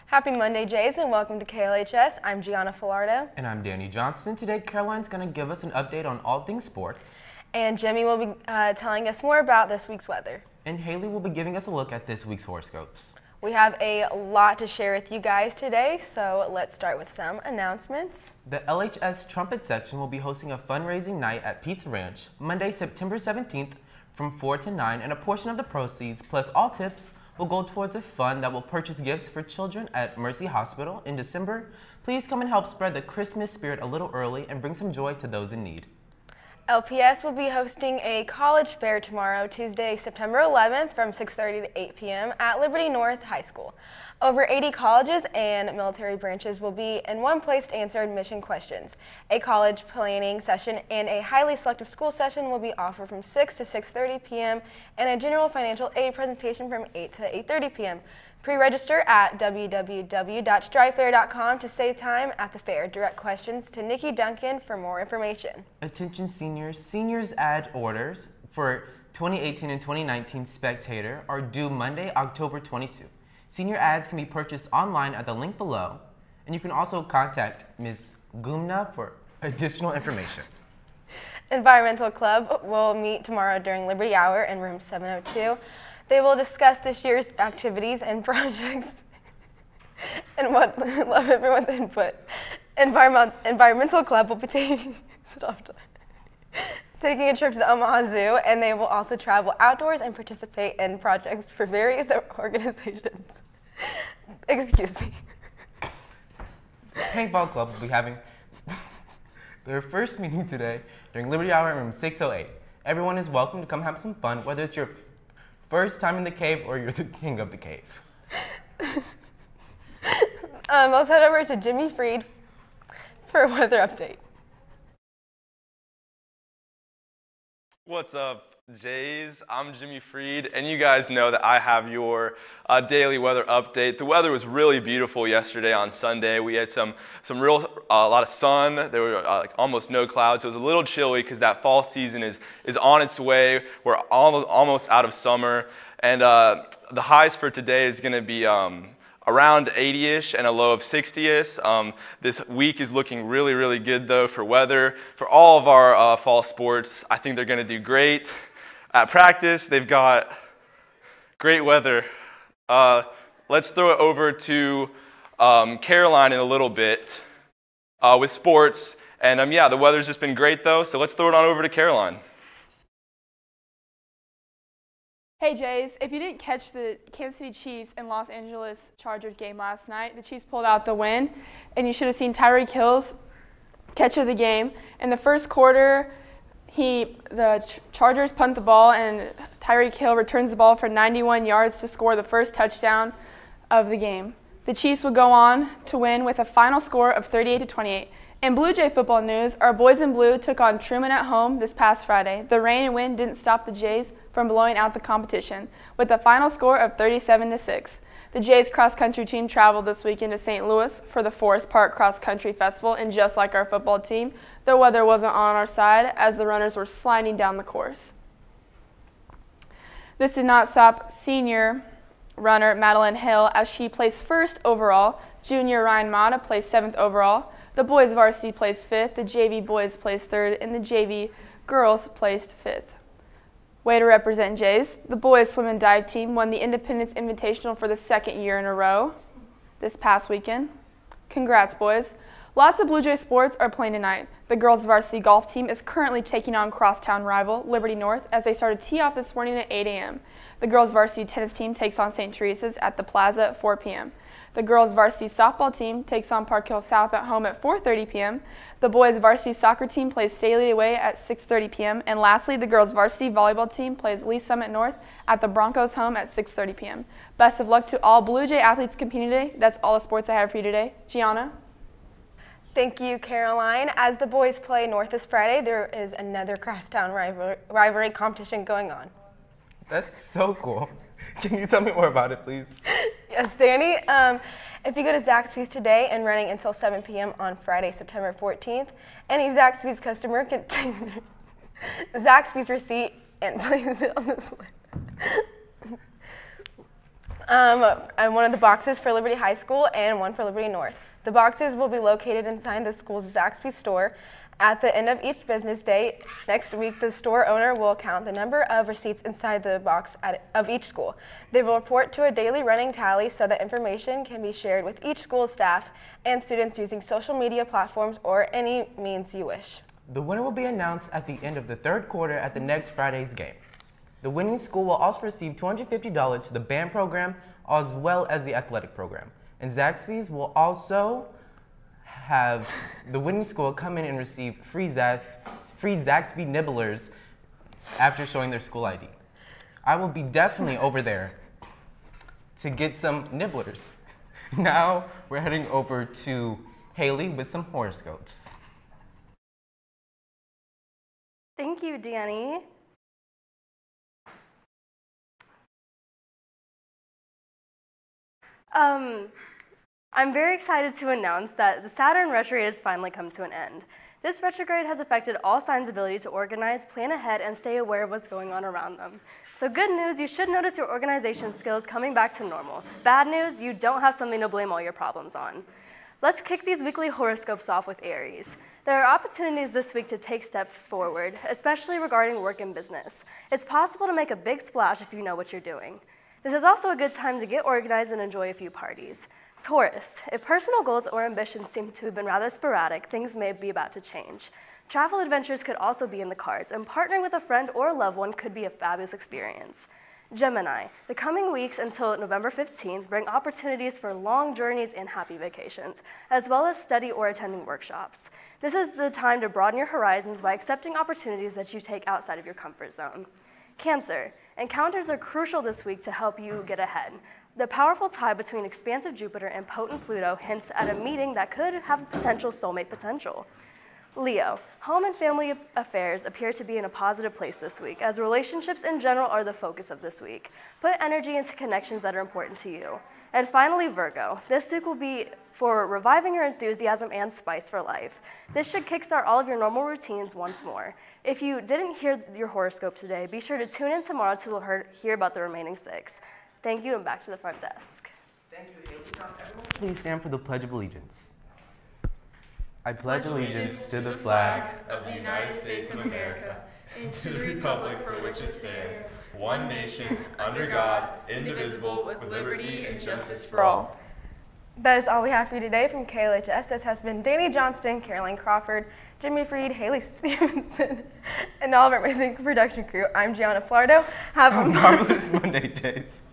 Happy Monday, Jays, and welcome to KLHS. I'm Gianna Filardo. And I'm Danny Johnson. Today, Caroline's going to give us an update on all things sports. And Jimmy will be telling us more about this week's weather. And Haley will be giving us a look at this week's horoscopes. We have a lot to share with you guys today, so let's start with some announcements. The LHS Trumpet Section will be hosting a fundraising night at Pizza Ranch, Monday, September 17th from 4 to 9, and a portion of the proceeds, plus all tips, will go towards a fund that will purchase gifts for children at Mercy Hospital in December. Please come and help spread the Christmas spirit a little early and bring some joy to those in need. LPS will be hosting a college fair tomorrow, Tuesday, September 11th from 6:30 to 8 p.m. at Liberty North High School. Over 80 colleges and military branches will be in one place to answer admission questions. A college planning session and a highly selective school session will be offered from 6 to 6:30 p.m. and a general financial aid presentation from 8 to 8:30 p.m. Pre-register at www.strivefair.com to save time at the fair. Direct questions to Nikki Duncan for more information. Attention seniors. Seniors ad orders for 2018 and 2019 Spectator are due Monday, October 22. Senior ads can be purchased online at the link below, and you can also contact Ms. Gumna for additional information. Environmental Club will meet tomorrow during Liberty Hour in room 702. They will discuss this year's activities and projects and love everyone's input. Environmental Club will be taking a trip to the Omaha Zoo, and they will also travel outdoors and participate in projects for various organizations. Excuse me. Paintball Club will be having their first meeting today during Liberty Hour in room 608. Everyone is welcome to come have some fun, whether it's your first time in the cave or you're the king of the cave. Let's head over to Jimmy Freed for a weather update. What's up, Jays? I'm Jimmy Freed, and you guys know that I have your daily weather update. The weather was really beautiful yesterday on Sunday. We had a lot of sun. There were like almost no clouds. It was a little chilly because that fall season is on its way. We're almost out of summer, and the highs for today is going to be around 80-ish and a low of 60-ish. This week is looking really, really good, though, for weather. For all of our fall sports, I think they're going to do great. At practice, they've got great weather. Let's throw it over to Caroline in a little bit with sports. And yeah, the weather's just been great, though, so let's throw it on over to Caroline. Hey Jays, if you didn't catch the Kansas City Chiefs and Los Angeles Chargers game last night, the Chiefs pulled out the win, and you should have seen Tyreek Hill's catch of the game. In the first quarter, the Chargers punt the ball, and Tyreek Hill returns the ball for 91 yards to score the first touchdown of the game. The Chiefs would go on to win with a final score of 38-28. In Blue Jay football news, our boys in blue took on Truman at home this past Friday. The rain and wind didn't stop the Jays from blowing out the competition, with a final score of 37-6. The Jays cross-country team traveled this weekend to St. Louis for the Forest Park Cross Country Festival, and just like our football team, the weather wasn't on our side as the runners were sliding down the course. This did not stop senior runner Madeline Hill as she placed first overall. Junior Ryan Mata placed 7th overall. The boys varsity placed 5th, the JV boys placed 3rd, and the JV girls placed 5th. Way to represent Jays. The boys swim and dive team won the Independence Invitational for the 2nd year in a row this past weekend. Congrats, boys. Lots of Blue Jay sports are playing tonight. The girls varsity golf team is currently taking on crosstown rival Liberty North as they started tee off this morning at 8 a.m. The girls varsity tennis team takes on St. Teresa's at the Plaza at 4 p.m. The girls varsity softball team takes on Park Hill South at home at 4:30 p.m. The boys varsity soccer team plays Staley away at 6:30 p.m. And lastly, the girls varsity volleyball team plays Lee Summit North at the Broncos home at 6:30 p.m. Best of luck to all Blue Jay athletes competing today. That's all the sports I have for you today. Gianna? Thank you, Caroline. As the boys play North this Friday, there is another crosstown rivalry competition going on. That's so cool. Can you tell me more about it, please? Yes, Danny. If you go to Zaxby's today and running until 7 p.m. on Friday, September 14th, any Zaxby's customer can take their Zaxby's receipt and place it on this list. and one of the boxes for Liberty High School and one for Liberty North. The boxes will be located inside the school's Zaxby store. At the end of each business day next week, the store owner will count the number of receipts inside the box of each school. They will report to a daily running tally so that information can be shared with each school's staff and students using social media platforms or any means you wish. The winner will be announced at the end of the third quarter at the next Friday's game. The winning school will also receive $250 to the band program as well as the athletic program. And Zaxby's will also have the winning school come in and receive free Zaxby nibblers after showing their school ID. I will be definitely over there to get some nibblers. Now we're heading over to Haley with some horoscopes. Thank you, Danny. I'm very excited to announce that the Saturn retrograde has finally come to an end. This retrograde has affected all signs' ability to organize, plan ahead, and stay aware of what's going on around them. So good news, you should notice your organization skills coming back to normal. Bad news, you don't have something to blame all your problems on. Let's kick these weekly horoscopes off with Aries. There are opportunities this week to take steps forward, especially regarding work and business. It's possible to make a big splash if you know what you're doing. This is also a good time to get organized and enjoy a few parties. Taurus, if personal goals or ambitions seem to have been rather sporadic, things may be about to change. Travel adventures could also be in the cards, and partnering with a friend or loved one could be a fabulous experience. Gemini, the coming weeks until November 15th bring opportunities for long journeys and happy vacations, as well as study or attending workshops. This is the time to broaden your horizons by accepting opportunities that you take outside of your comfort zone. Cancer, encounters are crucial this week to help you get ahead. The powerful tie between expansive Jupiter and potent Pluto hints at a meeting that could have potential soulmate potential. Leo, home and family affairs appear to be in a positive place this week, as relationships in general are the focus of this week. Put energy into connections that are important to you. And finally, Virgo, this week will be for reviving your enthusiasm and spice for life. This should kickstart all of your normal routines once more. If you didn't hear your horoscope today, be sure to tune in tomorrow to hear about the remaining 6. Thank you, and back to the front desk. Thank you, Haley. Everyone, please stand for the Pledge of Allegiance. I pledge allegiance to the flag of the United States of America and to the republic for which it stands, one nation, under God, indivisible, with liberty and justice for all. That is all we have for you today from KLHS. This has been Danny Johnston, Caroline Crawford, Jimmy Freed, Haley Stevenson, and all of our amazing production crew. I'm Gianna Flardo. Have a marvelous Monday, Jays.